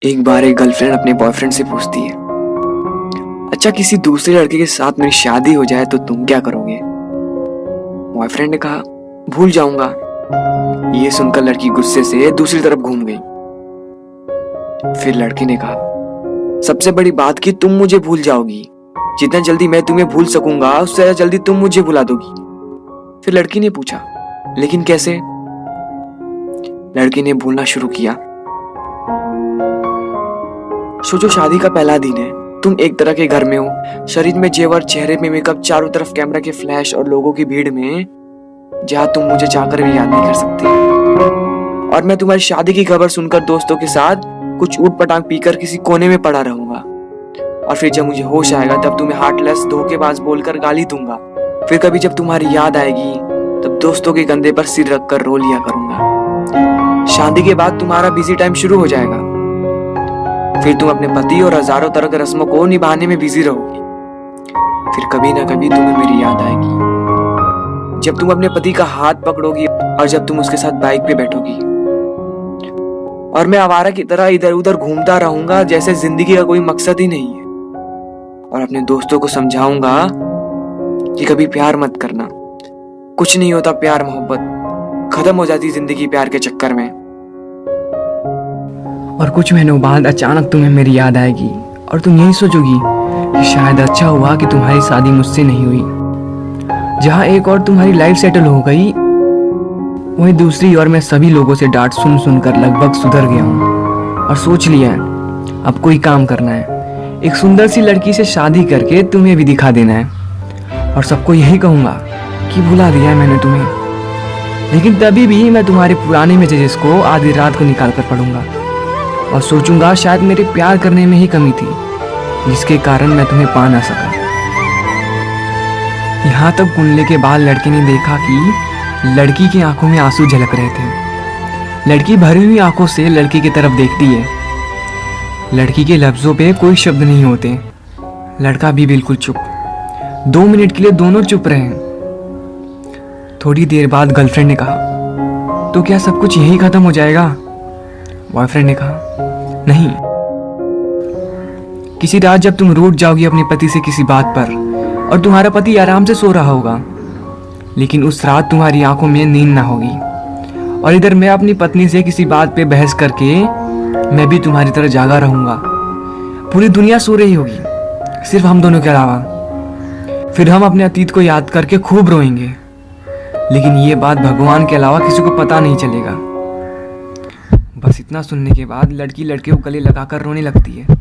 एक बार एक गर्लफ्रेंड अपने बॉयफ्रेंड से पूछती है, अच्छा किसी दूसरे लड़के के साथ मेरी शादी हो जाए तो तुम क्या करोगे? बॉयफ्रेंड ने कहा, भूल जाऊंगा। ये सुनकर लड़की गुस्से से दूसरी तरफ घूम गई। फिर लड़की ने कहा, सबसे बड़ी बात कि तुम मुझे भूल जाओगी। जितना जल्दी मैं तुम्हें भूल सकूंगा उससे ज्यादा जल्दी तुम मुझे भुला दोगी। फिर लड़की ने पूछा, लेकिन कैसे? लड़की ने बोलना शुरू किया, सोचो शादी का पहला दिन है, तुम एक तरह के घर में हो, शरीर में जेवर, चेहरे में मेकअप, चारों तरफ कैमरा के फ्लैश और लोगों की भीड़ में, जहां तुम मुझे चाहकर भी याद नहीं कर सकती। और मैं तुम्हारी शादी की खबर सुनकर दोस्तों के साथ कुछ ऊट पटांग पीकर किसी कोने में पड़ा रहूंगा। और फिर जब मुझे होश आएगा तब तुम्हें हार्टलेस, धोखेबाज बोलकर गाली दूंगा। फिर कभी जब तुम्हारी याद आएगी तब दोस्तों के कंधे पर सिर रखकर रो लिया करूंगा। शादी के बाद तुम्हारा बिजी टाइम शुरू हो जाएगा। फिर तुम अपने पति और हजारों तरह के रस्मों को निभाने में बिजी रहोगी। फिर कभी ना कभी तुम्हें मेरी याद आएगी, जब तुम अपने पति का हाथ पकड़ोगी और जब तुम उसके साथ बाइक पे बैठोगी। और मैं आवारा की तरह इधर उधर घूमता रहूंगा जैसे जिंदगी का कोई मकसद ही नहीं है। और अपने दोस्तों को समझाऊंगा कि कभी प्यार मत करना, कुछ नहीं होता प्यार मोहब्बत, खत्म हो जाती जिंदगी प्यार के चक्कर में। और कुछ महीनों बाद अचानक तुम्हें मेरी याद आएगी और तुम यही सोचोगी कि शायद अच्छा हुआ कि तुम्हारी शादी मुझसे नहीं हुई। जहाँ एक और तुम्हारी लाइफ सेटल हो गई, वहीं दूसरी ओर मैं सभी लोगों से डांट सुन सुनकर लगभग सुधर गया हूँ और सोच लिया है अब कोई काम करना है, एक सुंदर सी लड़की से शादी करके तुम्हें भी दिखा देना है और सबको यही कहूँगा कि भुला दिया है मैंने तुम्हें। लेकिन तभी भी मैं तुम्हारे पुराने मैसेजेस को आधी रात को निकाल कर पढ़ूंगा और सोचूंगा शायद मेरे प्यार करने में ही कमी थी जिसके कारण मैं तुम्हें पा ना सका। यहाँ तक कुंडले के बाद लड़के ने देखा कि लड़की की आंखों में आंसू झलक रहे थे। लड़की भरी हुई आंखों से लड़की की तरफ देखती है। लड़की के लफ्जों पे कोई शब्द नहीं होते। लड़का भी बिल्कुल चुप। 2 मिनट के लिए दोनों चुप रहे। थोड़ी देर बाद गर्लफ्रेंड ने कहा, तो क्या सब कुछ यही खत्म हो जाएगा? बॉयफ्रेंड ने कहा, नहीं। किसी रात जब तुम रूठ जाओगी अपने पति से किसी बात पर और तुम्हारा पति आराम से सो रहा होगा, लेकिन उस रात तुम्हारी आंखों में नींद ना होगी और इधर मैं अपनी पत्नी से किसी बात पे बहस करके मैं भी तुम्हारी तरह जागा रहूंगा। पूरी दुनिया सो रही होगी सिर्फ हम दोनों के अलावा। फिर हम अपने अतीत को याद करके खूब रोएंगे, लेकिन ये बात भगवान के अलावा किसी को पता नहीं चलेगा। बस इतना सुनने के बाद लड़की लड़के को गले लगाकर रोने लगती है।